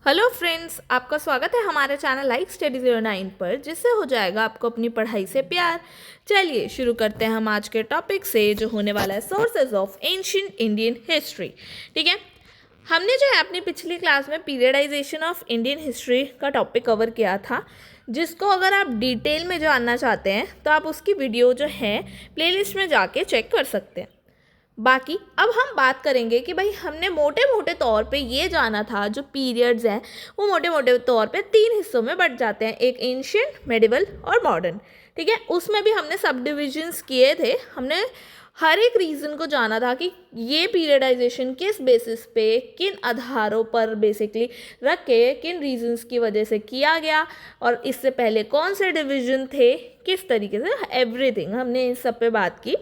Hello friends, आपका स्वागत है हमारे चैनल लाइक स्टडी 09 पर, जिससे हो जाएगा आपको अपनी पढ़ाई से प्यार। चलिए शुरू करते हैं हम आज के टॉपिक से, जो होने वाला है sources of ancient Indian history. ठीक है, हमने जो है अपनी पिछली क्लास में पीरियडाइजेशन ऑफ इंडियन हिस्ट्री का टॉपिक कवर किया था, जिसको अगर आप डिटेल में जानना चाहते हैं तो आप उसकी वीडियो जो है प्लेलिस्ट में जाके चेक कर सकते हैं। बाकी अब हम बात करेंगे कि भाई हमने मोटे मोटे तौर पे ये जाना था, जो पीरियड्स हैं वो मोटे मोटे तौर पे 3 हिस्सों में बट जाते हैं, एक एंशिएंट, मेडिवल और मॉडर्न। ठीक है, उसमें भी हमने सब डिविजन्स किए थे। हमने हर एक रीज़न को जाना था कि ये पीरियडाइजेशन किस बेसिस पे, किन आधारों पर बेसिकली रख के, किन रीजंस की वजह से किया गया, और इससे पहले कौन से डिवीजन थे, किस तरीके से, एवरीथिंग हमने इस सब पे बात की।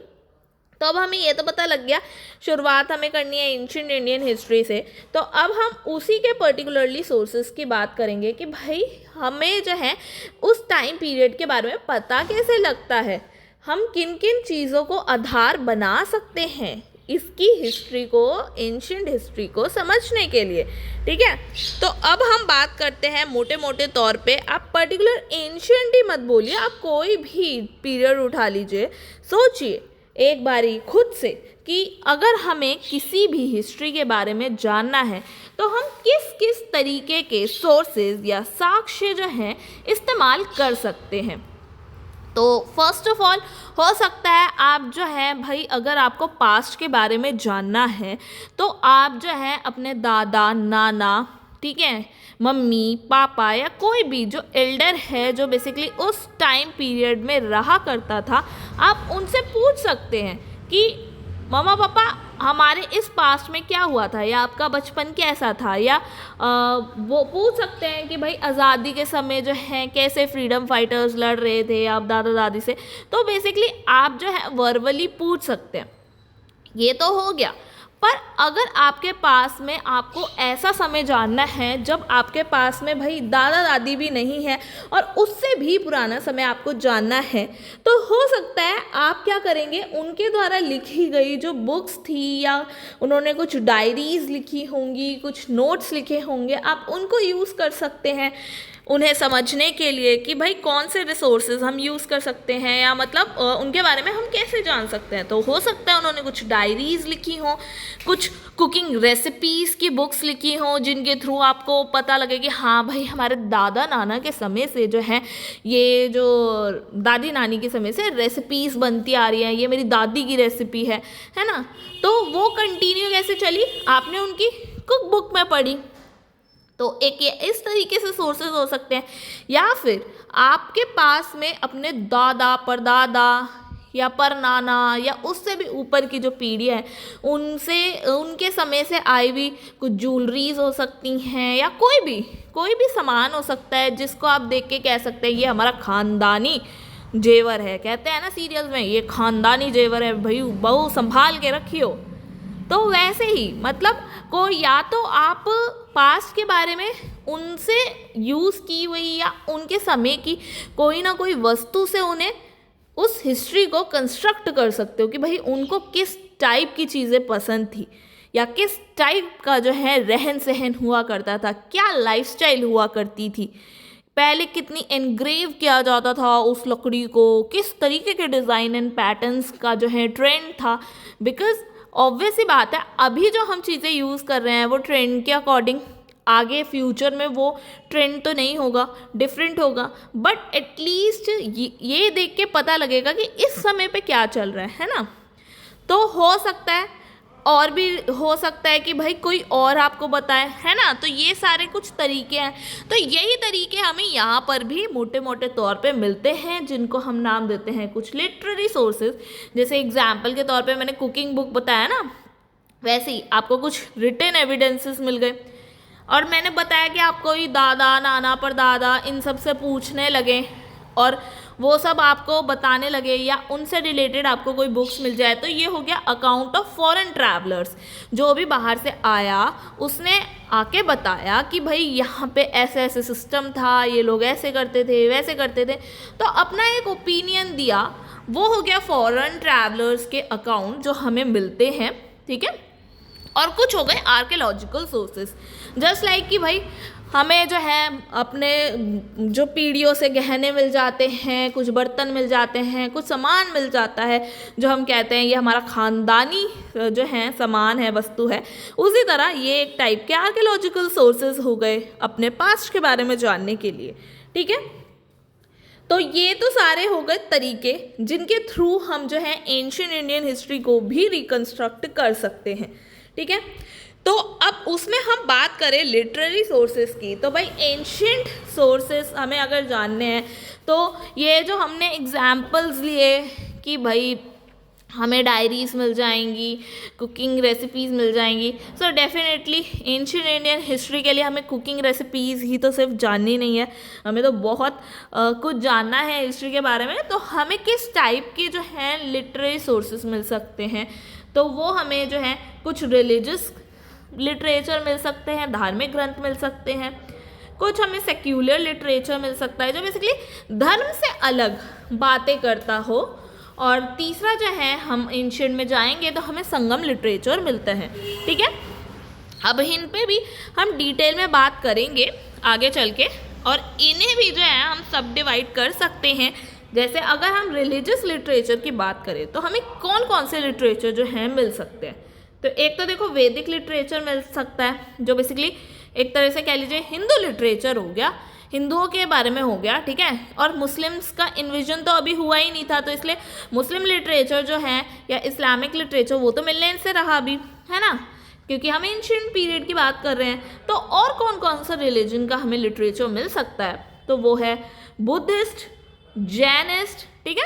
तो अब हमें ये तो पता लग गया शुरुआत हमें करनी है एंशिएंट इंडियन हिस्ट्री से। तो अब हम उसी के पर्टिकुलरली सोर्सेज की बात करेंगे कि भाई हमें जो है उस टाइम पीरियड के बारे में पता कैसे लगता है, हम किन किन चीज़ों को आधार बना सकते हैं इसकी हिस्ट्री को, एंशिएंट हिस्ट्री को समझने के लिए। ठीक है, तो अब हम बात करते हैं मोटे मोटे तौर पे। आप पर्टिकुलर एंशिएंट ही मत बोलिए, आप कोई भी पीरियड उठा लीजिए, सोचिए एक बारी खुद से कि अगर हमें किसी भी हिस्ट्री के बारे में जानना है तो हम किस किस तरीके के सोर्सेज या साक्ष्य जो हैं इस्तेमाल कर सकते हैं। तो फर्स्ट ऑफ ऑल हो सकता है आप जो है भाई, अगर आपको पास्ट के बारे में जानना है तो आप जो है अपने दादा नाना, ठीक है, मम्मी पापा या कोई भी जो एल्डर है, जो बेसिकली उस टाइम पीरियड में रहा करता था, आप उनसे पूछ सकते हैं कि मम्मा पापा हमारे इस पास्ट में क्या हुआ था, या आपका बचपन कैसा था, या वो पूछ सकते हैं कि भाई आज़ादी के समय जो है कैसे फ्रीडम फाइटर्स लड़ रहे थे आप दादा दादी से। तो बेसिकली आप जो है वर्बली पूछ सकते हैं। ये तो हो गया। पर अगर आपके पास में आपको ऐसा समय जानना है जब आपके पास में भाई दादा दादी भी नहीं है और उससे भी पुराना समय आपको जानना है, तो हो सकता है आप क्या करेंगे, उनके द्वारा लिखी गई जो बुक्स थी या उन्होंने कुछ डायरीज लिखी होंगी, कुछ नोट्स लिखे होंगे, आप उनको यूज़ कर सकते हैं उन्हें समझने के लिए कि भाई कौन से रिसोर्सेज हम यूज़ कर सकते हैं, या मतलब उनके बारे में हम कैसे जान सकते हैं। तो हो सकता है उन्होंने कुछ डायरीज़ लिखी हों, कुछ कुकिंग रेसिपीज़ की बुक्स लिखी हों, जिनके थ्रू आपको पता लगे कि हाँ भाई हमारे दादा नाना के समय से जो है, ये जो दादी नानी के समय से रेसिपीज़ बनती आ रही हैं, ये मेरी दादी की रेसिपी है ना। तो वो कंटिन्यू कैसे चली, आपने उनकी कुक बुक में पढ़ी। तो एक ये इस तरीके से सोर्सेज हो सकते हैं, या फिर आपके पास में अपने दादा परदादा या परनाना या उससे भी ऊपर की जो पीढ़ी है, उनसे, उनके समय से आई हुई कुछ ज्वेलरीज हो सकती हैं, या कोई भी सामान हो सकता है जिसको आप देख के कह सकते हैं ये हमारा खानदानी जेवर है। कहते हैं ना सीरियल में, ये खानदानी जेवर है भाई, बहू संभाल के रखियो। तो वैसे ही मतलब कोई, या तो आप पास्ट के बारे में उनसे यूज़ की हुई या उनके समय की कोई ना कोई वस्तु से उन्हें उस हिस्ट्री को कंस्ट्रक्ट कर सकते हो कि भाई उनको किस टाइप की चीज़ें पसंद थी, या किस टाइप का जो है रहन सहन हुआ करता था, क्या लाइफस्टाइल हुआ करती थी, पहले कितनी एनग्रेव किया जाता था उस लकड़ी को, किस तरीके के डिज़ाइन एंड पैटर्न्स का जो है ट्रेंड था। बिकॉज ऑब्वियस ही बात है, अभी जो हम चीज़ें यूज़ कर रहे हैं वो ट्रेंड के अकॉर्डिंग, आगे फ्यूचर में वो ट्रेंड तो नहीं होगा, डिफरेंट होगा, बट एटलीस्ट ये देख के पता लगेगा कि इस समय पे क्या चल रहा है ना। तो हो सकता है, और भी हो सकता है कि भाई कोई और आपको बताए, है ना। तो ये सारे कुछ तरीके हैं। तो यही तरीके हमें यहाँ पर भी मोटे मोटे तौर पे मिलते हैं, जिनको हम नाम देते हैं कुछ लिटरेरी सोर्सेज। जैसे एग्जाम्पल के तौर पे मैंने कुकिंग बुक बताया ना, वैसे ही आपको कुछ रिटन एविडेंसेस मिल गए। और मैंने बताया कि आप कोई दादा नाना परदादा इन सब से पूछने लगे और वो सब आपको बताने लगे, या उनसे रिलेटेड आपको कोई बुक्स मिल जाए, तो ये हो गया अकाउंट ऑफ फॉरेन ट्रैवलर्स। जो भी बाहर से आया उसने आके बताया कि भाई यहाँ पे ऐसे ऐसे सिस्टम था, ये लोग ऐसे करते थे वैसे करते थे, तो अपना एक ओपिनियन दिया। वो हो गया फॉरेन ट्रैवलर्स के अकाउंट जो हमें मिलते हैं। ठीक है, और कुछ हो गए आर्कियोलॉजिकल सोर्सेस। जस्ट लाइक कि भाई हमें जो है अपने जो पीढ़ियों से गहने मिल जाते हैं, कुछ बर्तन मिल जाते हैं, कुछ सामान मिल जाता है जो हम कहते हैं ये हमारा ख़ानदानी जो है सामान है, वस्तु है, उसी तरह ये एक टाइप के आर्कियोलॉजिकल सोर्सेज हो गए अपने पास्ट के बारे में जानने के लिए। ठीक है, तो ये तो सारे हो गए तरीके जिनके थ्रू हम जो है एंशिएंट इंडियन हिस्ट्री को भी रिकंस्ट्रक्ट कर सकते हैं। ठीक है, तो अब उसमें हम बात करें लिटरेरी सोर्सेस की, तो भाई एंशिएंट सोर्सेस हमें अगर जानने हैं तो ये जो हमने एग्जाम्पल्स लिए कि भाई हमें डायरीज मिल जाएंगी, कुकिंग रेसिपीज़ मिल जाएंगी, so definitely ancient Indian history के लिए हमें कुकिंग रेसिपीज़ ही तो सिर्फ जाननी नहीं है, हमें तो बहुत कुछ जानना है हिस्ट्री के बारे में। तो हमें किस टाइप के जो हैं लिटरेरी सोर्सेस मिल सकते हैं, तो वो हमें जो है कुछ रिलीजियस लिटरेचर मिल सकते हैं, धार्मिक ग्रंथ मिल सकते हैं, कुछ हमें सेक्युलर लिटरेचर मिल सकता है जो बेसिकली धर्म से अलग बातें करता हो, और तीसरा जो है हम एंशिएंट में जाएंगे तो हमें संगम लिटरेचर मिलता है। ठीक है, अब इन पे भी हम डिटेल में बात करेंगे आगे चल के, और इन्हें भी जो है हम सब डिवाइड कर सकते हैं। जैसे अगर हम रिलीजियस लिटरेचर की बात करें तो हमें कौन कौन से लिटरेचर जो है मिल सकते हैं, तो एक तो देखो वैदिक लिटरेचर मिल सकता है जो बेसिकली एक तरह से कह लीजिए हिंदू लिटरेचर हो गया, हिंदुओं के बारे में हो गया। ठीक है, और मुस्लिम्स का इन्विजन तो अभी हुआ ही नहीं था, तो इसलिए मुस्लिम लिटरेचर जो है या इस्लामिक लिटरेचर वो तो मिलने से रहा अभी, है ना, क्योंकि हम एंशिएंट पीरियड की बात कर रहे हैं। तो और कौन कौन सा रिलीजन का हमें लिटरेचर मिल सकता है, तो वो है बुद्धिस्ट, जैनिस्ट। ठीक है,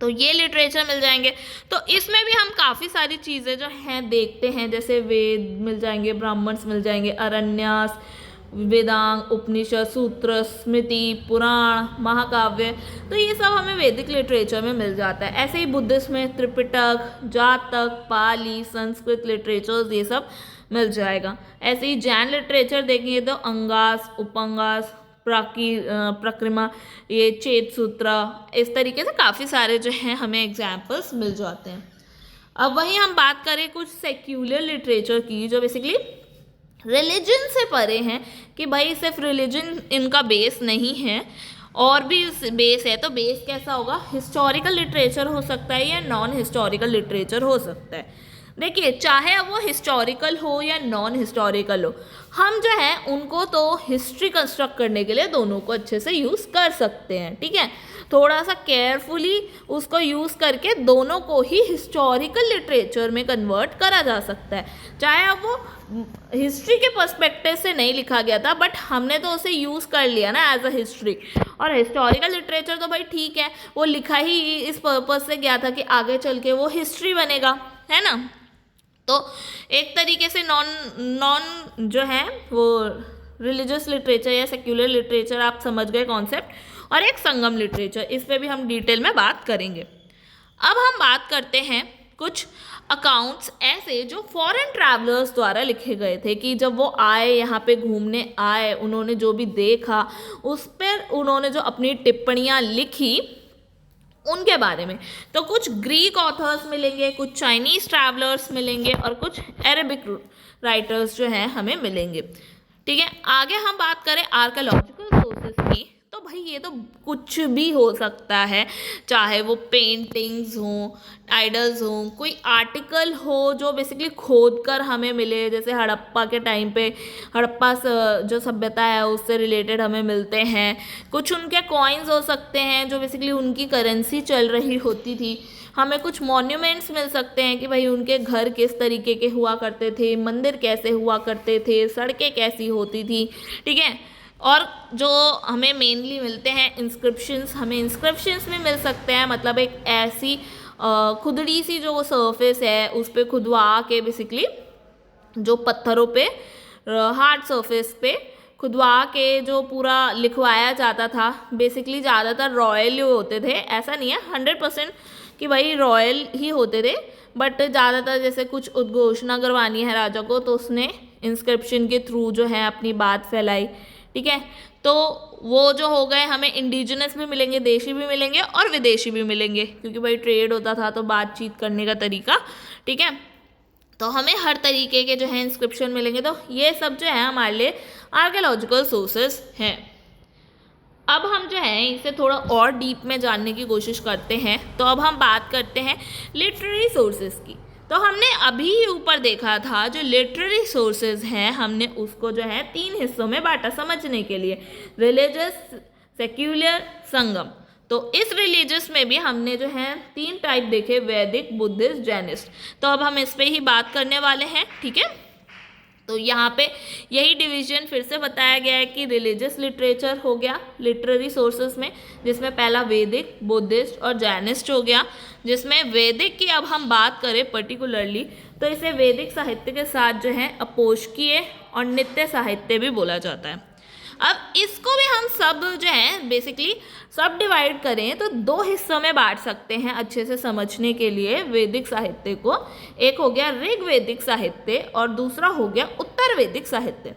तो ये लिटरेचर मिल जाएंगे। तो इसमें भी हम काफ़ी सारी चीज़ें जो हैं देखते हैं, जैसे वेद मिल जाएंगे, ब्राह्मण्स मिल जाएंगे, अरण्यास, वेदांग, उपनिषद, सूत्र, स्मृति, पुराण, महाकाव्य, तो ये सब हमें वैदिक लिटरेचर में मिल जाता है। ऐसे ही बुद्धिस्ट में त्रिपिटक, जातक, पाली, संस्कृत लिटरेचर्स ये सब मिल जाएगा। ऐसे ही जैन लिटरेचर देखेंगे तो अंगास, उपंगास, प्रक्रिमा, ये चेत सूत्र, इस तरीके से काफ़ी सारे जो हैं हमें एग्जाम्पल्स मिल जाते हैं। अब वहीं हम बात करें कुछ सेक्युलर लिटरेचर की जो बेसिकली रिलीजन से परे हैं, कि भाई सिर्फ रिलीजन इनका बेस नहीं है और भी बेस है। तो बेस कैसा होगा, हिस्टोरिकल लिटरेचर हो सकता है या नॉन हिस्टोरिकल लिटरेचर हो सकता है। देखिए, चाहे अब वो हिस्टोरिकल हो या नॉन हिस्टोरिकल हो, हम जो है उनको तो हिस्ट्री कंस्ट्रक्ट करने के लिए दोनों को अच्छे से यूज़ कर सकते हैं। ठीक है, थोड़ा सा केयरफुली उसको यूज़ करके दोनों को ही हिस्टोरिकल लिटरेचर में कन्वर्ट करा जा सकता है। चाहे अब वो हिस्ट्री के पर्सपेक्टिव से नहीं लिखा गया था, बट हमने तो उसे यूज़ कर लिया ना एज अ हिस्ट्री। और हिस्टोरिकल लिटरेचर तो भाई ठीक है, वो लिखा ही इस पर्पज़ से गया था कि आगे चल के वो हिस्ट्री बनेगा, है ना। तो एक तरीके से नॉन जो है वो रिलीजियस लिटरेचर या सेक्युलर लिटरेचर आप समझ गए कॉन्सेप्ट, और एक संगम लिटरेचर, इस पे भी हम डिटेल में बात करेंगे। अब हम बात करते हैं कुछ अकाउंट्स ऐसे जो फॉरेन ट्रैवलर्स द्वारा लिखे गए थे, कि जब वो आए यहाँ पे घूमने आए, उन्होंने जो भी देखा उस पर उन्होंने जो अपनी टिप्पणियाँ लिखी उनके बारे में। तो कुछ ग्रीक ऑथर्स मिलेंगे, कुछ चाइनीज़ ट्रैवलर्स मिलेंगे, और कुछ अरेबिक राइटर्स जो हैं हमें मिलेंगे। ठीक है, आगे हम बात करें आर्कियोलॉजिकल सोर्सेस की, तो भाई ये तो कुछ भी हो सकता है, चाहे वो पेंटिंग्स हों, आइडल्स हों, कोई आर्टिकल हो जो बेसिकली खोद कर हमें मिले, जैसे हड़प्पा के टाइम पे हड़प्पा जो सभ्यता है उससे रिलेटेड हमें मिलते हैं। कुछ उनके कॉइन्स हो सकते हैं जो बेसिकली उनकी करेंसी चल रही होती थी। हमें कुछ मॉन्यूमेंट्स मिल सकते हैं कि भाई उनके घर किस तरीके के हुआ करते थे, मंदिर कैसे हुआ करते थे, सड़कें कैसी होती थी। ठीक है, और जो हमें मेनली मिलते हैं इंस्क्रिप्शंस, हमें इंस्क्रिप्शंस में मिल सकते हैं, मतलब एक ऐसी खुदड़ी सी जो सरफेस है उस पर खुदवा के बेसिकली जो पत्थरों पे हार्ड सरफेस पे खुदवा के जो पूरा लिखवाया जाता था, बेसिकली ज़्यादातर रॉयल होते थे। ऐसा नहीं है 100% कि भाई रॉयल ही होते थे, बट ज़्यादातर जैसे कुछ उद्घोषणा करवानी है राजा को तो उसने इंस्क्रिप्शन के थ्रू जो है अपनी बात फैलाई। ठीक है, तो वो जो हो गए हमें इंडिजिनस भी मिलेंगे, देशी भी मिलेंगे और विदेशी भी मिलेंगे, क्योंकि भाई ट्रेड होता था तो बातचीत करने का तरीका। ठीक है, तो हमें हर तरीके के जो है इंस्क्रिप्शन मिलेंगे। तो ये सब जो है हमारे लिए आर्कियोलॉजिकल सोर्सेस हैं। अब हम जो है इसे थोड़ा और डीप में जानने की कोशिश करते हैं। तो अब हम बात करते हैं लिटरेरी सोर्सेज की। तो हमने अभी ऊपर देखा था जो लिटरेरी सोर्सेज हैं हमने उसको जो है 3 हिस्सों में बांटा समझने के लिए, रिलीजियस, सेक्युलर, संगम। तो इस रिलीजियस में भी हमने जो है 3 टाइप देखे, वैदिक, बुद्धिस्ट, जैनिस्ट। तो अब हम इस पे ही बात करने वाले हैं, ठीक है। तो यहाँ पे यही डिवीजन फिर से बताया गया है कि रिलीजियस लिटरेचर हो गया लिटरेरी सोर्सेस में, जिसमें पहला वैदिक, बुद्धिस्ट और जैनिस्ट हो गया। जिसमें वैदिक की अब हम बात करें पर्टिकुलरली तो इसे वैदिक साहित्य के साथ जो है अपोष्कीय और नित्य साहित्य भी बोला जाता है। अब इसको भी हम सब जो है बेसिकली सब डिवाइड करें तो 2 हिस्सों में बांट सकते हैं अच्छे से समझने के लिए वैदिक साहित्य को। एक हो गया ऋग्वैदिक साहित्य और दूसरा हो गया उत्तर वैदिक साहित्य।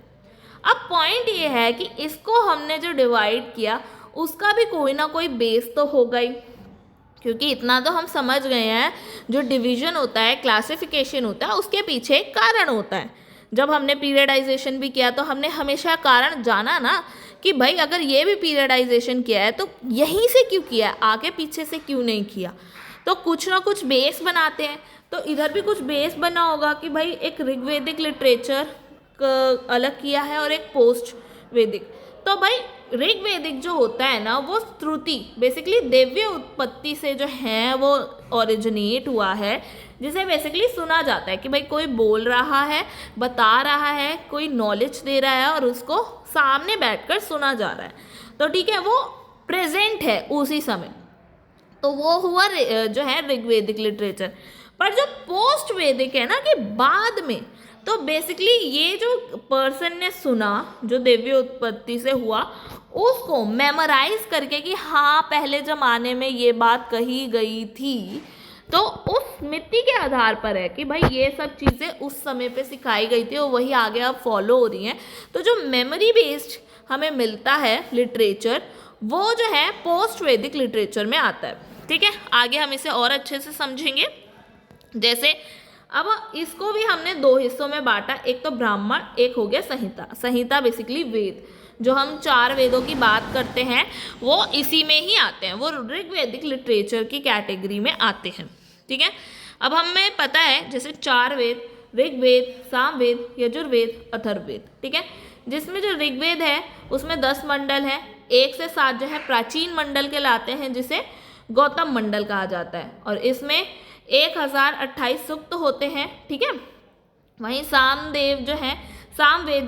अब पॉइंट ये है कि इसको हमने जो डिवाइड किया उसका भी कोई ना कोई बेस तो होगा ही, क्योंकि इतना तो हम समझ गए हैं जो डिवीजन होता है, क्लासिफिकेशन होता है, उसके पीछे एक कारण होता है। जब हमने पीरियडाइजेशन भी किया तो हमने हमेशा कारण जाना ना कि भाई अगर ये भी पीरियडाइजेशन किया है तो यहीं से क्यों किया है, आगे पीछे से क्यों नहीं किया। तो कुछ ना कुछ बेस बनाते हैं। तो इधर भी कुछ बेस बना होगा कि भाई एक ऋग्वैदिक लिटरेचर अलग किया है और एक पोस्ट वैदिक। तो भाई ऋग्वैदिक जो होता है ना वो श्रुति बेसिकली दिव्य उत्पत्ति से जो है वो ओरिजिनेट हुआ है, जिसे बेसिकली सुना जाता है कि भाई कोई बोल रहा है, बता रहा है, कोई नॉलेज दे रहा है और उसको सामने बैठकर सुना जा रहा है। तो ठीक है, वो प्रेजेंट है उसी समय। तो वो हुआ जो है ऋग्वैदिक लिटरेचर। पर जो पोस्ट वैदिक है ना कि बाद में, तो बेसिकली ये जो पर्सन ने सुना जो दिव्य उत्पत्ति से हुआ उसको मेमोराइज करके कि हाँ पहले ज़माने में ये बात कही गई थी, तो उस स्मृति के आधार पर है कि भाई ये सब चीज़ें उस समय पे सिखाई गई थी और वही आगे अब फॉलो हो रही हैं। तो जो मेमोरी बेस्ड हमें मिलता है लिटरेचर वो जो है पोस्ट वैदिक लिटरेचर में आता है, ठीक है। आगे हम इसे और अच्छे से समझेंगे। जैसे अब इसको भी हमने 2 हिस्सों में बांटा, एक तो ब्राह्मण, एक हो गया संहिता। संहिता बेसिकली वेद, जो हम 4 वेदों की बात करते हैं वो इसी में ही आते हैं, वो ऋग्वैदिक लिटरेचर की कैटेगरी में आते हैं, ठीक है। अब हमें पता है जैसे 4 वेद, ऋग्वेद, सामवेद, यजुर्वेद, अथर्ववेद, ठीक है। जिसमें जो ऋग्वेद है उसमें 10 मंडल हैं, 1 से 7 जो है प्राचीन मंडल कहलाते हैं जिसे गौतम मंडल कहा जाता है, और इसमें 1028 सूक्त होते हैं, ठीक है। वहीं सामवेद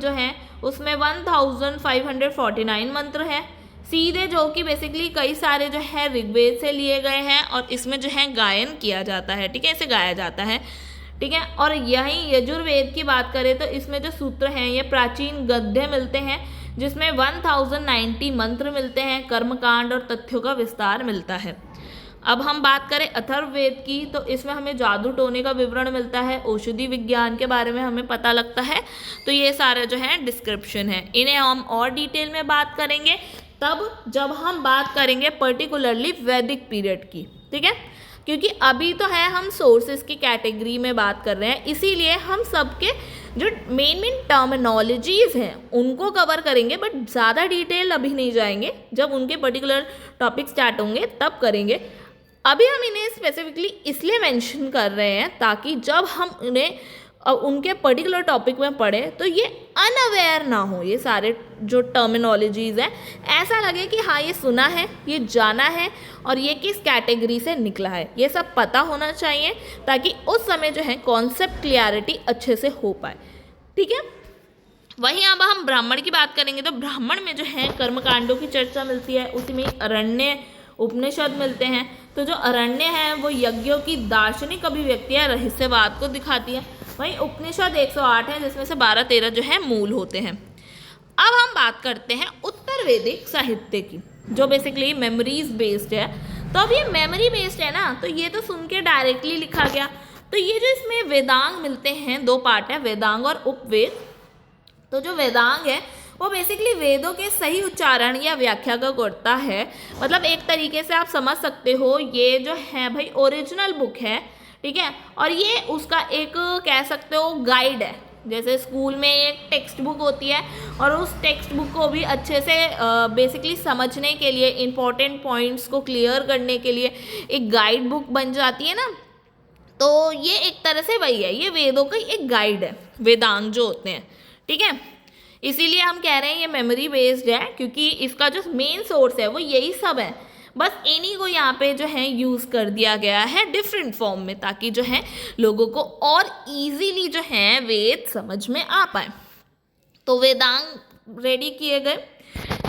जो है उसमें 1549 मंत्र हैं सीधे, जो कि बेसिकली कई सारे जो है ऋग्वेद से लिए गए हैं और इसमें जो है गायन किया जाता है, ठीक है, इसे गाया जाता है, ठीक है। और यहीं यजुर्वेद की बात करें तो इसमें जो सूत्र हैं ये प्राचीन गद्य मिलते हैं जिसमें 1090 मंत्र मिलते हैं, कर्मकांड और तथ्यों का विस्तार मिलता है। अब हम बात करें अथर्ववेद की तो इसमें हमें जादू टोने का विवरण मिलता है, औषधि विज्ञान के बारे में हमें पता लगता है। तो ये सारा जो है डिस्क्रिप्शन है, इन्हें हम और डिटेल में बात करेंगे तब जब हम बात करेंगे पर्टिकुलरली वैदिक पीरियड की, ठीक है। क्योंकि अभी तो है हम सोर्सेज की कैटेगरी में बात कर रहे हैं, इसीलिए हम सबके जो मेन टर्मिनोलॉजीज़ हैं उनको कवर करेंगे, बट ज़्यादा डिटेल अभी नहीं जाएंगे, जब उनके पर्टिकुलर टॉपिक स्टार्ट होंगे तब करेंगे। अभी हम इन्हें स्पेसिफिकली इसलिए मेंशन कर रहे हैं ताकि जब हम उन्हें उनके पर्टिकुलर टॉपिक में पढ़ें तो ये अनअवेयर ना हो, ये सारे जो टर्मिनोलॉजीज़ हैं ऐसा लगे कि हाँ ये सुना है, ये जाना है और ये किस कैटेगरी से निकला है, ये सब पता होना चाहिए ताकि उस समय जो है कॉन्सेप्ट क्लियरिटी अच्छे से हो पाए, ठीक है। वहीं अब हम ब्राह्मण की बात करेंगे तो ब्राह्मण में जो है कर्मकांडों की चर्चा मिलती है, उसी में अरण्य उपनिषद मिलते हैं। तो जो अरण्य है वो यज्ञों की दार्शनिक अभिव्यक्तियाँ रहस्यवाद को दिखाती है, वहीं उपनिषद 108 है जिसमें से 12-13 जो है मूल होते हैं। अब हम बात करते हैं उत्तर वैदिक साहित्य की जो बेसिकली मेमोरीज बेस्ड है। तो अब ये मेमोरी बेस्ड है ना, तो ये तो सुन के डायरेक्टली लिखा गया। तो ये जो इसमें वेदांग मिलते हैं, 2 पार्ट है, वेदांग और उपवेद। तो जो वेदांग है वो बेसिकली वेदों के सही उच्चारण या व्याख्या का करता है। मतलब एक तरीके से आप समझ सकते हो ये जो है भाई ओरिजिनल बुक है, ठीक है। और ये उसका एक कह सकते हो गाइड है, जैसे स्कूल में एक टेक्स्ट बुक होती है और उस टेक्स्ट बुक को भी अच्छे से बेसिकली समझने के लिए, इम्पॉर्टेंट पॉइंट्स को क्लियर करने के लिए एक गाइड बुक बन जाती है ना, तो ये एक तरह से वही है, ये वेदों का एक गाइड है, वेदांग जो होते हैं, ठीक है। इसीलिए हम कह रहे हैं ये मेमोरी बेस्ड है, क्योंकि इसका जो मेन सोर्स है वो यही सब है, बस इन्हीं को यहाँ पे जो है यूज़ कर दिया गया है डिफरेंट फॉर्म में, ताकि जो है लोगों को और इजीली जो है वेद समझ में आ पाए। तो वेदांग रेडी किए गए,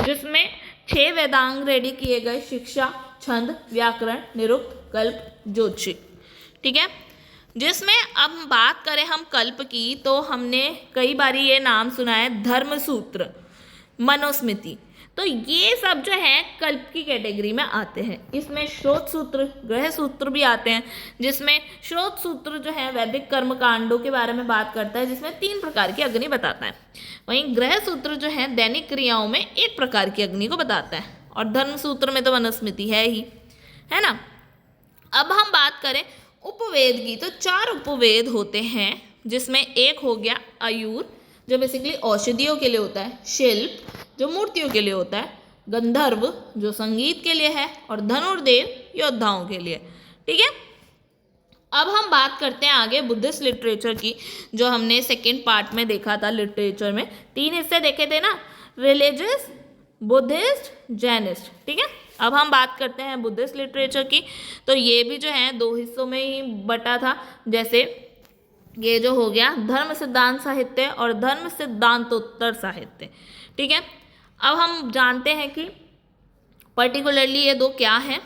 जिसमें 6 वेदांग रेडी किए गए, शिक्षा, छंद, व्याकरण, निरुक्त, कल्प, ज्योतिष, ठीक है। जिसमें अब बात करें हम कल्प की, तो हमने कई बारी ये नाम सुना है, धर्मसूत्र, मनुस्मृति, तो ये सब जो है कल्प की कैटेगरी में आते हैं। इसमें श्रोत सूत्र, ग्रह सूत्र भी आते हैं, जिसमें श्रोत सूत्र जो है वैदिक कर्म कांडों के बारे में बात करता है, जिसमें 3 प्रकार की अग्नि बताता है। वहीं ग्रह सूत्र जो है दैनिक क्रियाओं में 1 प्रकार की अग्नि को बताता है, और धर्म सूत्र में तो मनुस्मृति है ही, है ना। अब हम बात करें उपवेद की, तो 4 उपवेद होते हैं, जिसमें एक हो गया आयुर, जो बेसिकली औषधियों के लिए होता है, शिल्प जो मूर्तियों के लिए होता है, गंधर्व जो संगीत के लिए है, और धनुर्देव योद्धाओं के लिए, ठीक है। अब हम बात करते हैं आगे बुद्धिस्ट लिटरेचर की, जो हमने सेकेंड पार्ट में देखा था। लिटरेचर में 3 हिस्से देखे थे ना, रिलीजियस, बुद्धिस्ट, जैनिस्ट, ठीक है। अब हम बात करते हैं बुद्धिस्ट लिटरेचर की, तो ये भी जो है 2 हिस्सों में ही बटा था, जैसे ये जो हो गया धर्म सिद्धांत साहित्य और धर्म सिद्धांतोत्तर साहित्य, ठीक है। अब हम जानते हैं कि पर्टिकुलरली ये 2 क्या हैं।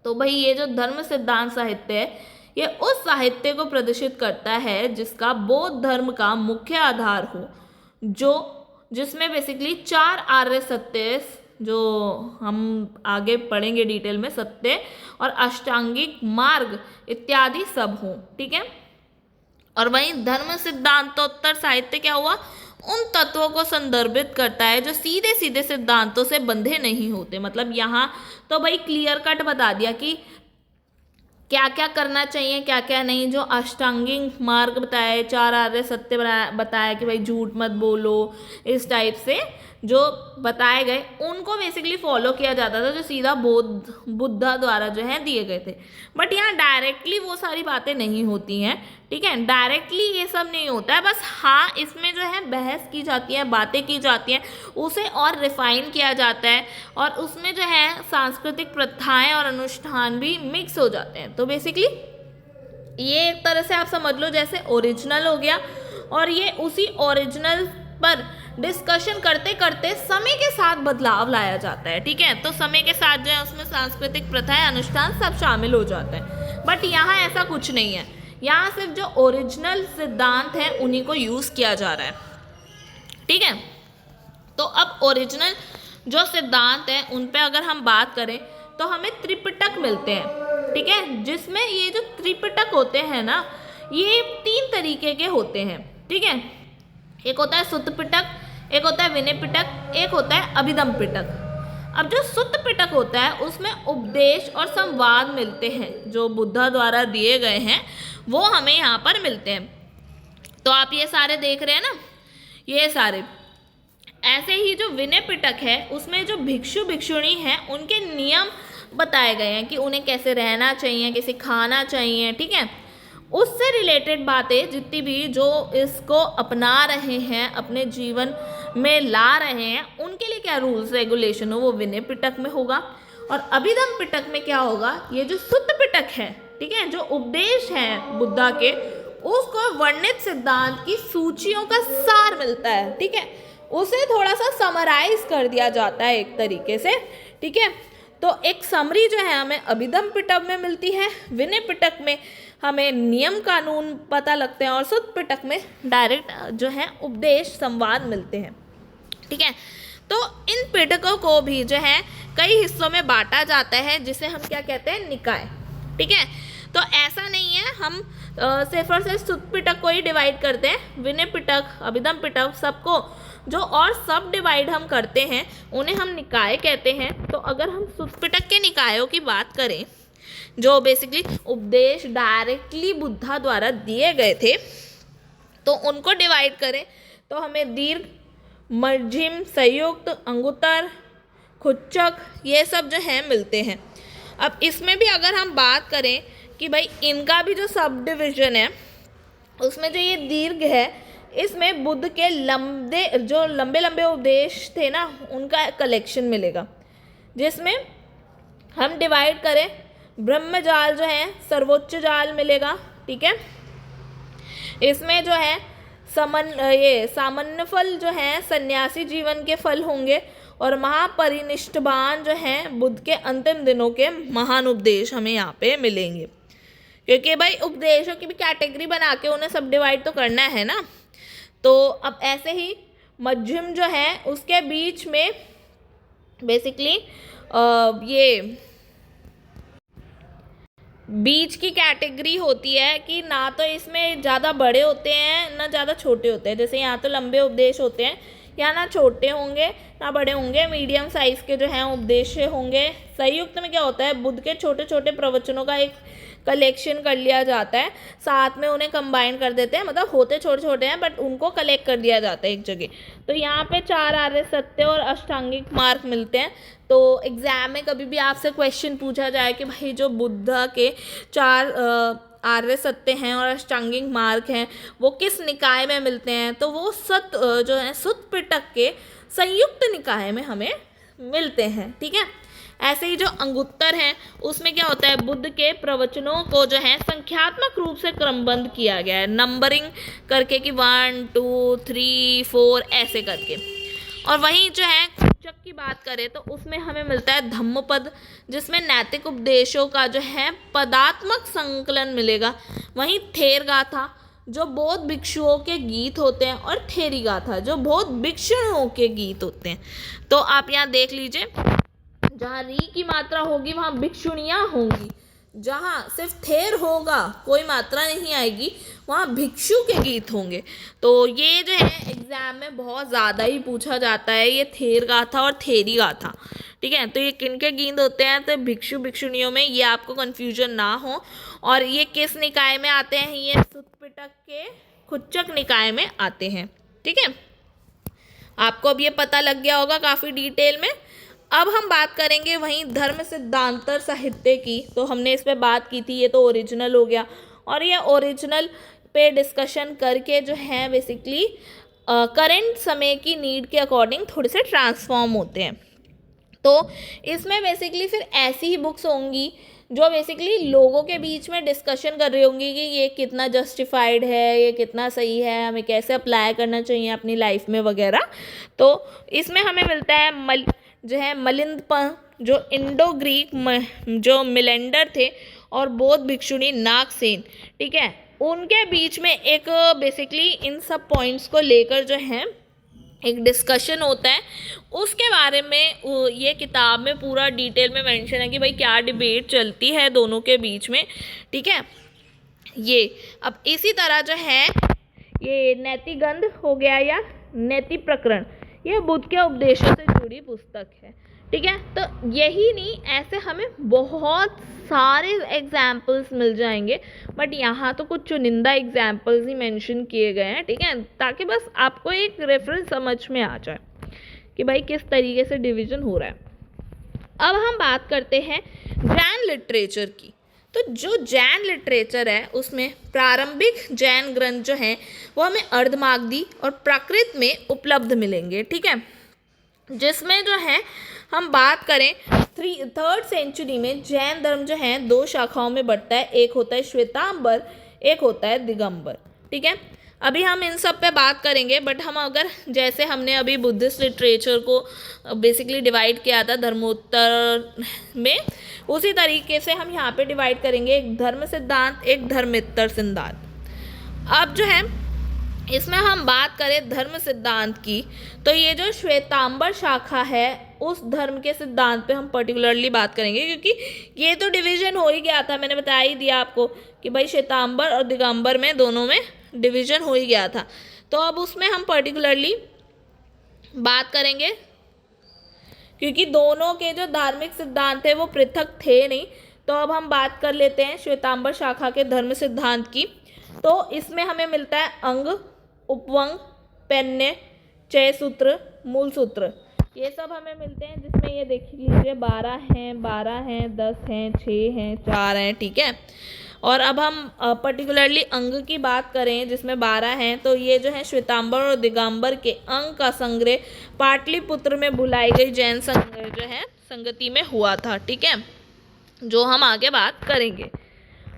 तो भाई ये जो धर्म सिद्धांत साहित्य है, ये उस साहित्य को प्रदर्शित करता है जिसका बौद्ध धर्म का मुख्य आधार हो, जिसमें बेसिकली 4 आर्य सत्य, जो हम आगे पढ़ेंगे डिटेल में, सत्य और अष्टांगिक मार्ग इत्यादि सब हों, ठीक है। और वहीं धर्म सिद्धांतोत्तर साहित्य क्या हुआ, उन तत्वों को संदर्भित करता है जो सीधे सीधे सिद्धांतों से बंधे नहीं होते। मतलब यहाँ तो भाई क्लियर कट बता दिया कि क्या क्या करना चाहिए, क्या क्या नहीं। जो अष्टांगिक मार्ग बताए, 4 आर्य सत्य बताया कि भाई झूठ मत बोलो, इस टाइप से जो बताए गए, उनको बेसिकली फॉलो किया जाता था, जो सीधा बुद्धा द्वारा जो है दिए गए थे। बट यहाँ डायरेक्टली वो सारी बातें नहीं होती हैं, ठीक है, डायरेक्टली ये सब नहीं होता है। बस हाँ, इसमें जो है बहस की जाती है, बातें की जाती हैं, उसे और रिफाइन किया जाता है, और उसमें जो है सांस्कृतिक प्रथाएं और अनुष्ठान भी मिक्स हो जाते हैं। तो बेसिकली ये एक तरह से आप समझ लो जैसे ओरिजिनल हो गया, और ये उसी ओरिजिनल पर डिस्कशन करते करते समय के साथ बदलाव लाया जाता है, ठीक है। तो समय के साथ जो है उसमें सांस्कृतिक प्रथाएं, अनुष्ठान सब शामिल हो जाते हैं। बट यहाँ ऐसा कुछ नहीं है, यहाँ सिर्फ जो ओरिजिनल सिद्धांत हैं उन्हीं को यूज़ किया जा रहा है, ठीक है। तो अब ओरिजिनल जो सिद्धांत हैं उन पे अगर हम बात करें तो हमें त्रिपिटक मिलते हैं, ठीक है। जिसमें ये जो त्रिपिटक होते हैं ना, ये 3 तरीके के होते हैं, ठीक है। एक होता है सुत्त पिटक, एक होता है विनय पिटक, एक होता है अभिधम पिटक। अब जो सुत्त पिटक होता है उसमें उपदेश और संवाद मिलते हैं, जो बुद्धा द्वारा दिए गए हैं वो हमें यहाँ पर मिलते हैं। तो आप ये सारे देख रहे हैं ना, ये सारे। ऐसे ही जो विनय पिटक है उसमें जो भिक्षु भिक्षुणी हैं उनके नियम बताए गए हैं कि उन्हें कैसे रहना चाहिए, कैसे खाना चाहिए, ठीक है। उससे रिलेटेड बातें जितनी भी जो इसको अपना रहे हैं, अपने जीवन में ला रहे हैं, उनके लिए क्या रूल्स रेगुलेशन हो वो विनय पिटक में होगा। और अभिधम पिटक में क्या होगा, ये जो सुत्त पिटक है, ठीक है, जो उपदेश है बुद्धा के, उसको वर्णित सिद्धांत की सूचियों का सार मिलता है, ठीक है। उसे थोड़ा सा समराइज कर दिया जाता है एक तरीके से, ठीक है। तो एक समरी जो है हमें अभिधम पिटक में मिलती है, विनय पिटक में हमें नियम कानून पता लगते हैं, और सुत्त पिटक में डायरेक्ट जो है उपदेश संवाद मिलते हैं, ठीक है। तो इन पिटकों को भी जो है कई हिस्सों में बांटा जाता है, जिसे हम क्या कहते हैं, निकाय, ठीक है। तो ऐसा नहीं है हम सिर्फ और सिर्फ सुत्त पिटक को ही डिवाइड करते हैं, विनय पिटक, अभिधम पिटक, सबको जो और सब डिवाइड हम करते हैं उन्हें हम निकाय कहते हैं। तो अगर हम सुत्त पिटक के निकायों की बात करें जो बेसिकली उपदेश डायरेक्टली बुद्धा द्वारा दिए गए थे, तो उनको डिवाइड करें तो हमें दीर्घ, मध्यम, संयुक्त, अंगुत्तर, खुच्चक, ये सब जो है मिलते हैं। अब इसमें भी अगर हम बात करें कि भाई इनका भी जो सब डिविज़न है, उसमें जो ये दीर्घ है, इसमें बुद्ध के लंबे लंबे उपदेश थे ना, उनका कलेक्शन मिलेगा, जिसमें हम डिवाइड करें ब्रह्मजाल जो है सर्वोच्च जाल मिलेगा, ठीक है। इसमें जो है सामान्य फल जो है सन्यासी जीवन के फल होंगे, और महापरिनिष्ठान जो हैं बुद्ध के अंतिम दिनों के महान उपदेश हमें यहाँ पे मिलेंगे, क्योंकि भाई उपदेशों की भी कैटेगरी बना के उन्हें सब डिवाइड तो करना है ना। तो अब ऐसे ही मध्यम जो है उसके बीच में बेसिकली ये बीच की कैटेगरी होती है कि ना तो इसमें ज़्यादा बड़े होते हैं ना ज़्यादा छोटे होते हैं। जैसे यहाँ तो लंबे उपदेश होते हैं, या ना छोटे होंगे ना बड़े होंगे, मीडियम साइज़ के जो हैं उपदेश होंगे। संयुक्त में क्या होता है, बुद्ध के छोटे छोटे प्रवचनों का एक कलेक्शन कर लिया जाता है, साथ में उन्हें कंबाइन कर देते हैं, मतलब होते छोटे छोटे हैं बट उनको कलेक्ट कर दिया जाता है एक जगह। तो यहाँ पे 4 आर्य सत्य और अष्टांगिक मार्ग मिलते हैं। तो एग्ज़ाम में कभी भी आपसे क्वेश्चन पूछा जाए कि भाई जो बुद्ध के 4 आर्य सत्य हैं और अष्टांगिक मार्ग हैं वो किस निकाय में मिलते हैं, तो वो जो है सुत्त पिटक के संयुक्त निकाय में हमें मिलते हैं, ठीक है। ऐसे ही जो अंगुत्तर हैं उसमें क्या होता है, बुद्ध के प्रवचनों को जो है संख्यात्मक रूप से क्रमबद्ध किया गया है, नंबरिंग करके कि 1 2 3 4 ऐसे करके। और वहीं जो है खुच्चक की बात करें तो उसमें हमें मिलता है धम्मपद, जिसमें नैतिक उपदेशों का जो है पदात्मक संकलन मिलेगा। वहीं थेर गाथा जो बौद्ध भिक्षुओं के गीत होते हैं, और थेरी गाथा जो बौद्ध भिक्षुओं के गीत होते हैं। तो आप यहाँ देख लीजिए, जहाँ री की मात्रा होगी वहाँ भिक्षुणियाँ होंगी, जहाँ सिर्फ थेर होगा कोई मात्रा नहीं आएगी वहाँ भिक्षु के गीत होंगे। तो ये जो है एग्ज़ाम में बहुत ज़्यादा ही पूछा जाता है, ये थेर गाथा और थेरी गाथा, ठीक है। तो ये किन के गीत होते हैं, तो भिक्षु भिक्षुणियों में, ये आपको कन्फ्यूजन ना हो। और ये किस निकाय में आते हैं, ये सुत्त पिटक के खुच्चक निकाय में आते हैं, ठीक है। आपको अब ये पता लग गया होगा काफ़ी डिटेल में। अब हम बात करेंगे वहीं धर्म सिद्धांतर साहित्य की। तो हमने इस पर बात की थी, ये तो ओरिजिनल हो गया, और ये ओरिजिनल पे डिस्कशन करके जो है बेसिकली करंट समय की नीड के अकॉर्डिंग थोड़े से ट्रांसफॉर्म होते हैं। तो इसमें बेसिकली फिर ऐसी ही बुक्स होंगी जो बेसिकली लोगों के बीच में डिस्कशन कर रही होंगी कि ये कितना जस्टिफाइड है, ये कितना सही है, हमें कैसे अप्लाई करना चाहिए अपनी लाइफ में वगैरह। तो इसमें हमें मिलता है जो है मिलिंद, जो इंडो ग्रीक जो मिलेंडर थे, और बौद्ध भिक्षुणी नागसेन, ठीक है, उनके बीच में एक बेसिकली इन सब पॉइंट्स को लेकर जो है एक डिस्कशन होता है। उसके बारे में ये किताब में पूरा डिटेल में मेंशन है कि भाई क्या डिबेट चलती है दोनों के बीच में, ठीक है। ये अब इसी तरह जो है ये नैतिगंध हो गया या नैति प्रकरण, ये बुद्ध के उपदेशों से जुड़ी पुस्तक है, ठीक है। तो यही नहीं, ऐसे हमें बहुत सारे एग्जाम्पल्स मिल जाएंगे, बट यहाँ तो कुछ चुनिंदा एग्जाम्पल्स ही मेंशन किए गए हैं, ठीक है, ताकि बस आपको एक रेफरेंस समझ में आ जाए कि भाई किस तरीके से डिवीज़न हो रहा है। अब हम बात करते हैं जैन लिटरेचर की। तो जो जैन लिटरेचर है उसमें प्रारंभिक जैन ग्रंथ जो हैं वो हमें अर्धमागधी और प्राकृत में उपलब्ध मिलेंगे, ठीक है, जिसमें जो है हम बात करें 3rd सेंचुरी में जैन धर्म जो है 2 शाखाओं में बढ़ता है, एक होता है श्वेतांबर, एक होता है दिगंबर, ठीक है। अभी हम इन सब पे बात करेंगे, बट हम अगर जैसे हमने अभी बुद्धिस्ट लिटरेचर को बेसिकली डिवाइड किया था धर्मोत्तर में, उसी तरीके से हम यहाँ पे डिवाइड करेंगे, एक धर्म सिद्धांत, एक धर्मेत्तर सिद्धांत। अब जो है इसमें हम बात करें धर्म सिद्धांत की, तो ये जो श्वेतांबर शाखा है उस धर्म के सिद्धांत पे हम पर्टिकुलरली बात करेंगे, क्योंकि ये तो डिवीज़न हो ही गया था, मैंने बता ही दिया आपको कि भाई श्वेतांबर और दिगंबर में दोनों में डिवीज़न हो ही गया था। तो अब उसमें हम पर्टिकुलरली बात करेंगे, क्योंकि दोनों के जो धार्मिक सिद्धांत थे वो पृथक थे नहीं, तो अब हम बात कर लेते हैं श्वेतांबर शाखा के धर्म सिद्धांत की। तो इसमें हमें मिलता है अंग, उपवंग, पैन्य, चय सूत्र, मूल सूत्र, ये सब हमें मिलते हैं, जिसमें ये देख लीजिए 12 हैं, 10 हैं, 6 हैं, 4 हैं, ठीक है। और अब हम पर्टिकुलरली अंग की बात करें जिसमें 12 हैं, तो ये जो है श्वेतांबर और दिगंबर के अंग का संग्रह पाटलिपुत्र में बुलाई गई जैन संघ जो है संगति में हुआ था, ठीक है, जो हम आगे बात करेंगे।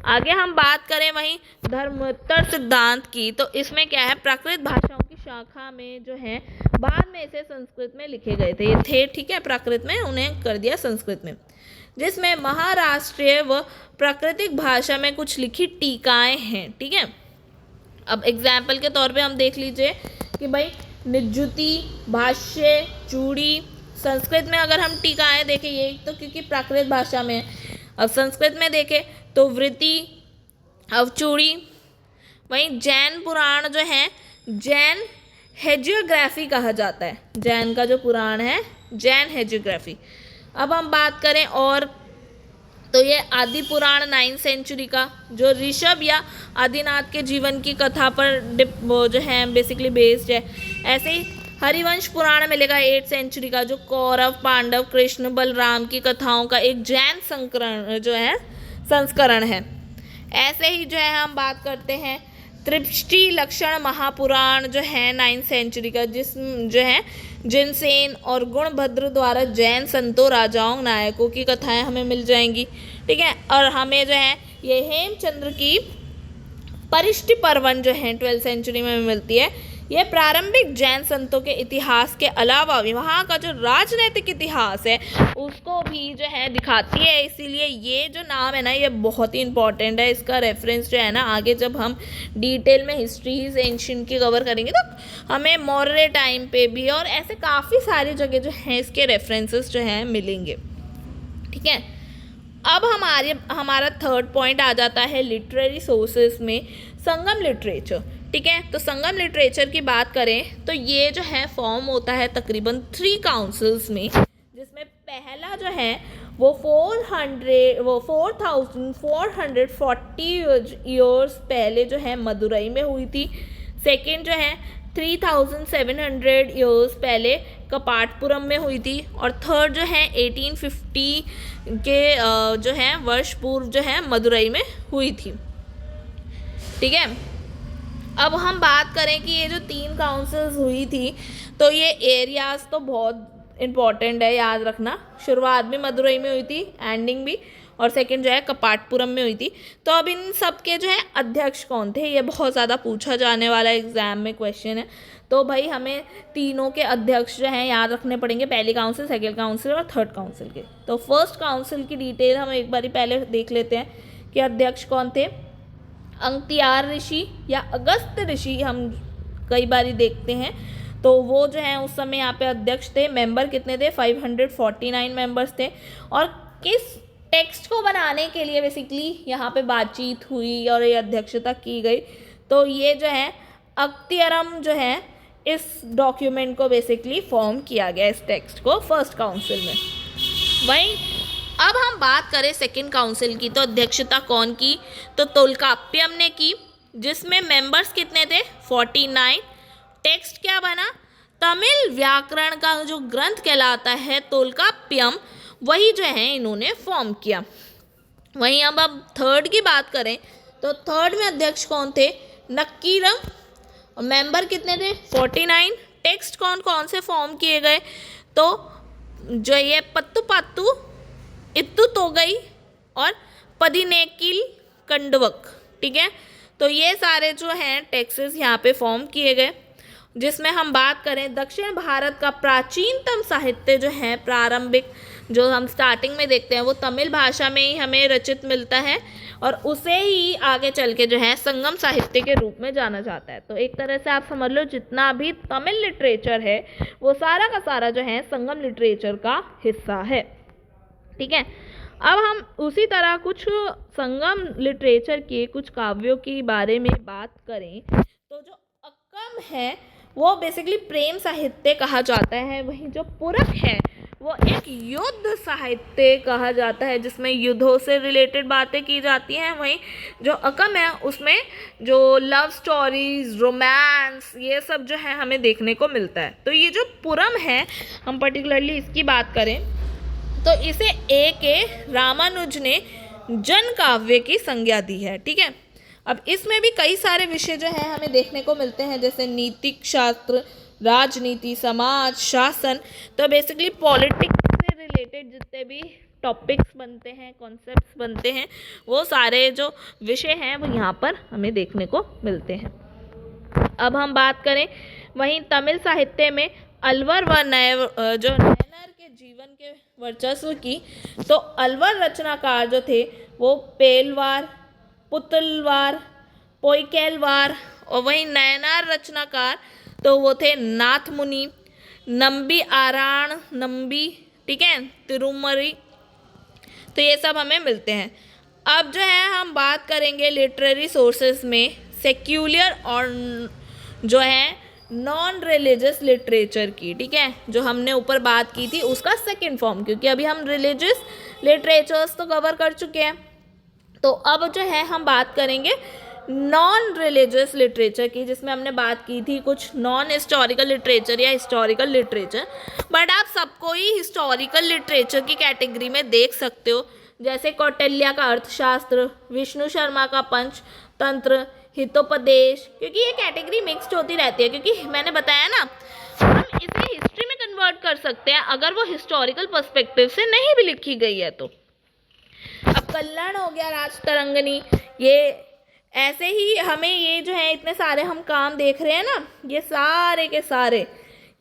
आगे हम बात करें वहीं धर्मोत्तर सिद्धांत की, तो इसमें क्या है, प्राकृत भाषाओं की शाखा में जो है बाद में इसे संस्कृत में लिखे गए थे, ये थे, ठीक है, प्राकृत में, उन्हें कर दिया संस्कृत में, जिसमें महाराष्ट्रीय व प्राकृतिक भाषा में कुछ लिखित टीकाएं हैं, ठीक है। अब एग्जाम्पल के तौर पे हम देख लीजिए कि भाई निज्जुति, भाष्य, चूड़ी, संस्कृत में अगर हम टीकाएं देखें, ये तो क्योंकि प्राकृत भाषा में है। अब संस्कृत में देखें तो वृत्ति, अवचूड़ी। वहीं जैन पुराण जो है जैन हेजियोग्राफी कहा जाता है, जैन का जो पुराण है जैन हेजियोग्राफी। अब हम बात करें और तो ये आदि पुराण 9th सेंचुरी का जो ऋषभ या आदिनाथ के जीवन की कथा पर वो जो है बेसिकली बेस्ड है। ऐसे ही हरिवंश पुराण मिलेगा 8th सेंचुरी का, जो कौरव, पांडव, कृष्ण, बलराम की कथाओं का एक जैन संस्करण है। ऐसे ही जो है हम बात करते हैं त्रिपष्टि लक्षण महापुराण जो है 9th सेंचुरी का, जिस जो है जिनसेन और गुणभद्र द्वारा जैन संतों, राजाओं, नायकों की कथाएं हमें मिल जाएंगी, ठीक है। और हमें जो है ये हेमचंद्र की परिष्टि पर्वन जो है 12th सेंचुरी में मिलती है। ये प्रारंभिक जैन संतों के इतिहास के अलावा भी वहाँ का जो राजनीतिक इतिहास है उसको भी जो है दिखाती है, इसीलिए ये जो नाम है ना ये बहुत ही इंपॉर्टेंट है। इसका रेफरेंस जो है ना आगे जब हम डिटेल में हिस्ट्रीज एंशिएंट की कवर करेंगे तो हमें मौर्य टाइम पे भी और ऐसे काफ़ी सारी जगह जो हैं इसके रेफरेंसेस जो हैं मिलेंगे, ठीक है। अब हमारा थर्ड पॉइंट आ जाता है लिटरेरी सोर्सेस में संगम लिटरेचर, ठीक है। तो संगम लिटरेचर की बात करें तो ये जो है फॉर्म होता है तकरीबन 3 काउंसिल्स में, जिसमें पहला जो है वो 4440 ईयर्स पहले जो है मदुरई में हुई थी। सेकेंड जो है 3700 ईयर्स पहले कपाटपुरम में हुई थी। और थर्ड जो है 1850 के जो है वर्ष पूर्व जो है मदुरई में हुई थी, ठीक है। अब हम बात करें कि ये जो 3 काउंसिल्स हुई थी तो ये एरियाज़ तो बहुत इम्पॉर्टेंट है, याद रखना। शुरुआत भी मदुरई में हुई थी, एंडिंग भी, और सेकंड जो है कपाटपुरम में हुई थी। तो अब इन सब के जो है अध्यक्ष कौन थे, ये बहुत ज़्यादा पूछा जाने वाला एग्जाम में क्वेश्चन है। तो भाई हमें तीनों के अध्यक्ष जो हैं याद रखने पड़ेंगे, पहली काउंसिल, सेकेंड काउंसिल और थर्ड काउंसिल के। तो फर्स्ट काउंसिल की डिटेल हम एक बार पहले देख लेते हैं कि अध्यक्ष कौन थे। अंगतियार ऋषि या अगस्त ऋषि हम कई बार देखते हैं, तो वो जो है उस समय यहाँ पे अध्यक्ष थे। मेंबर कितने थे, 549 मेंबर्स थे। और किस टेक्स्ट को बनाने के लिए बेसिकली यहाँ पे बातचीत हुई और ये अध्यक्षता की गई, तो ये जो है अख्तियरम जो है इस डॉक्यूमेंट को बेसिकली फॉर्म किया गया, इस टेक्स्ट को फर्स्ट काउंसिल में। वहीं अब हम बात करें सेकंड काउंसिल की, तो अध्यक्षता कौन की, तो तोल्काप्पियम ने की, जिसमें मेंबर्स कितने थे, 49। टेक्स्ट क्या बना, तमिल व्याकरण का जो ग्रंथ कहलाता है तोल्काप्पियम, वही जो है इन्होंने फॉर्म किया। वहीं अब थर्ड की बात करें तो थर्ड में अध्यक्ष कौन थे, नक्कीरम। मेंबर कितने थे, 49। टेक्स्ट कौन कौन से फॉर्म किए गए, तो जो ये पत्तु इत्तु तोगई और पदिनेकिल कंडवक, ठीक है। तो ये सारे जो हैं टेक्सेस यहाँ पे फॉर्म किए गए। जिसमें हम बात करें दक्षिण भारत का प्राचीनतम साहित्य जो है प्रारंभिक, जो हम स्टार्टिंग में देखते हैं, वो तमिल भाषा में ही हमें रचित मिलता है और उसे ही आगे चल के जो है संगम साहित्य के रूप में जाना जाता है। तो एक तरह से आप समझ लो जितना भी तमिल लिटरेचर है वो सारा का सारा जो है संगम लिटरेचर का हिस्सा है, ठीक है। अब हम उसी तरह कुछ संगम लिटरेचर के कुछ काव्यों के बारे में बात करें तो जो अक्कम है वो बेसिकली प्रेम साहित्य कहा जाता है। वहीं जो पुरक है वो एक युद्ध साहित्य कहा जाता है, जिसमें युद्धों से रिलेटेड बातें की जाती हैं। वहीं जो अकम है उसमें जो लव स्टोरीज, रोमांस, ये सब जो है हमें देखने को मिलता है। तो ये जो पुरम है, हम पर्टिकुलरली इसकी बात करें तो इसे A.K. रामानुज ने जन काव्य की संज्ञा दी है। ठीक है, अब इसमें भी कई सारे विषय जो है हमें देखने को मिलते हैं, जैसे नीतिक शास्त्र, राजनीति, समाज शासन। तो बेसिकली पॉलिटिक्स से रिलेटेड जितने भी टॉपिक्स बनते हैं, कॉन्सेप्ट्स बनते हैं, वो सारे जो विषय हैं वो यहाँ पर हमें देखने को मिलते हैं। अब हम बात करें वहीं तमिल साहित्य में अलवर व नयनार के जीवन के वर्चस्व की, तो अलवर रचनाकार जो थे वो पेलवार, पुतलवार, पोइकेलवार, और वहीं नयनार रचनाकार तो वो थे नाथ मुनि, नंबी आराण नंबी, ठीक है, तिरुमरी। तो ये सब हमें मिलते हैं। अब जो है हम बात करेंगे लिटरेरी सोर्सेस में सेक्युलर और जो है नॉन रिलीजियस लिटरेचर की। ठीक है, जो हमने ऊपर बात की थी उसका सेकंड फॉर्म, क्योंकि अभी हम रिलीजियस लिटरेचर्स तो कवर कर चुके हैं। तो अब जो है हम बात करेंगे नॉन रिलीजियस लिटरेचर की, जिसमें हमने बात की थी कुछ नॉन हिस्टोरिकल लिटरेचर या हिस्टोरिकल लिटरेचर। बट आप सबको ही हिस्टोरिकल लिटरेचर की कैटेगरी में देख सकते हो, जैसे कौटिल्य का अर्थशास्त्र, विष्णु शर्मा का पंचतंत्र, हितोपदेश, क्योंकि ये कैटेगरी मिक्स्ड होती रहती है। क्योंकि मैंने बताया ना, हम इसे हिस्ट्री में कन्वर्ट कर सकते हैं अगर वो हिस्टोरिकल पर्सपेक्टिव से नहीं भी लिखी गई है तो। अब कल्याण हो गया, राजतरंगिणी, ये ऐसे ही हमें ये जो है इतने सारे हम काम देख रहे हैं ना, ये सारे के सारे,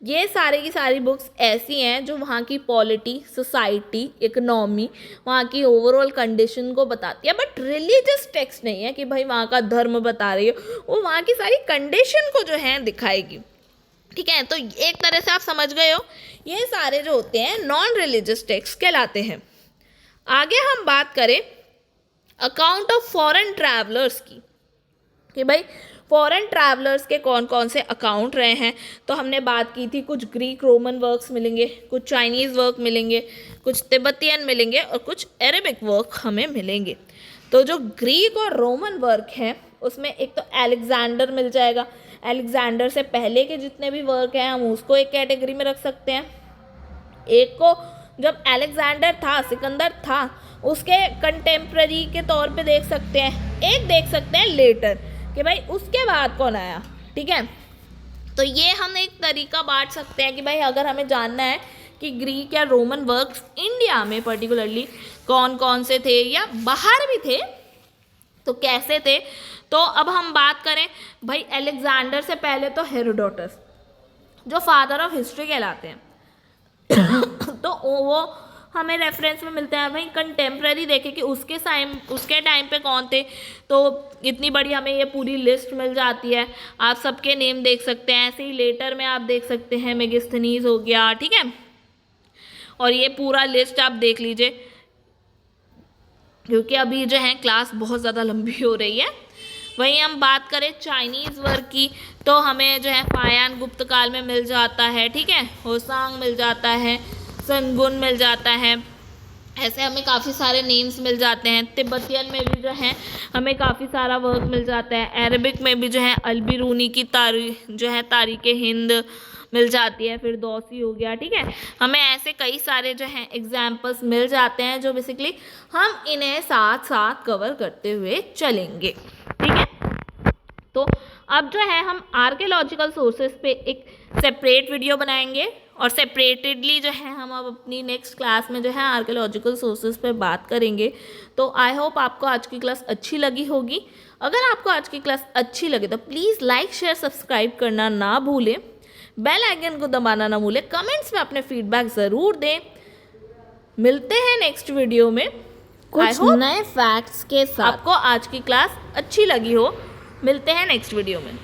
ये सारे की सारी बुक्स ऐसी हैं जो वहाँ की पॉलिटी, सोसाइटी, इकोनॉमी, वहाँ की ओवरऑल कंडीशन को बताती है। बट रिलीजियस टेक्स्ट नहीं है कि भाई वहाँ का धर्म बता रही हो, वो वहाँ की सारी कंडीशन को जो है दिखाएगी। ठीक है, तो एक तरह से आप समझ गए हो, ये सारे जो होते हैं नॉन रिलीजियस टेक्स्ट कहलाते हैं। आगे हम बात करें अकाउंट ऑफ फॉरेन ट्रैवलर्स की, कि भाई फॉरेन ट्रैवलर्स के कौन कौन से अकाउंट रहे हैं। तो हमने बात की थी कुछ ग्रीक रोमन वर्क्स मिलेंगे, कुछ चाइनीज़ वर्क मिलेंगे, कुछ तिब्बतियन मिलेंगे और कुछ अरेबिक वर्क हमें मिलेंगे। तो जो ग्रीक और रोमन वर्क हैं उसमें एक तो अलेक्जेंडर मिल जाएगा। अलेक्जेंडर से पहले के जितने भी वर्क हैं हम उसको एक कैटेगरी में रख सकते हैं। एक को जब अलेक्जेंडर था, सिकंदर था, उसके कंटेम्प्रेरी के तौर पे देख सकते हैं। एक देख सकते हैं लेटर, कि भाई उसके बाद कौन आया। ठीक है, तो ये हम एक तरीका बांट सकते हैं कि भाई अगर हमें जानना है कि ग्रीक या रोमन वर्क्स इंडिया में पर्टिकुलरली कौन कौन से थे या बाहर भी थे तो कैसे थे। तो अब हम बात करें भाई अलेक्जेंडर से पहले तो हेरोडोटस, जो फादर ऑफ हिस्ट्री कहलाते हैं तो वो हमें रेफरेंस में मिलते हैं। भाई कंटेम्प्रेरी देखें कि उसके टाइम पे कौन थे, तो इतनी बड़ी हमें ये पूरी लिस्ट मिल जाती है, आप सबके नेम देख सकते हैं। ऐसे ही लेटर में आप देख सकते हैं मेगिस्थनीज हो गया, ठीक है, और ये पूरा लिस्ट आप देख लीजिए, क्योंकि अभी जो है क्लास बहुत ज़्यादा लंबी हो रही है। वहीं हम बात करें चाइनीज़ वर्क की, तो हमें जो है फायान गुप्त काल में मिल जाता है, ठीक है, होसांग मिल जाता है, सनगुन मिल जाता है, ऐसे हमें काफ़ी सारे नेम्स मिल जाते हैं। तिब्बतियन में भी जो है हमें काफ़ी सारा वर्क मिल जाता है। अरबिक में भी जो है अलबिरूनी की तारीख़ हिंद मिल जाती है, फिर दौसी हो गया, ठीक है, हमें ऐसे कई सारे जो हैं एग्जाम्पल्स मिल जाते हैं जो बेसिकली हम इन्हें साथ साथ कवर करते हुए चलेंगे। ठीक है, तो अब जो है हम आर्कियोलॉजिकल सोर्सेज पे एक सेपरेट वीडियो बनाएंगे और सेपरेटेडली जो है हम अब अपनी नेक्स्ट क्लास में जो है आर्कियोलॉजिकल सोर्सेज पे बात करेंगे। तो आई होप आपको आज की क्लास अच्छी लगी होगी। अगर आपको आज की क्लास अच्छी लगे तो प्लीज़ लाइक शेयर सब्सक्राइब करना ना भूलें, बेल आइकन को दबाना ना भूलें, कमेंट्स में अपने फीडबैक ज़रूर दें। मिलते हैं नेक्स्ट वीडियो में कुछ नए फैक्ट्स के साथ। आपको आज की क्लास अच्छी लगी हो। मिलते हैं नेक्स्ट वीडियो में।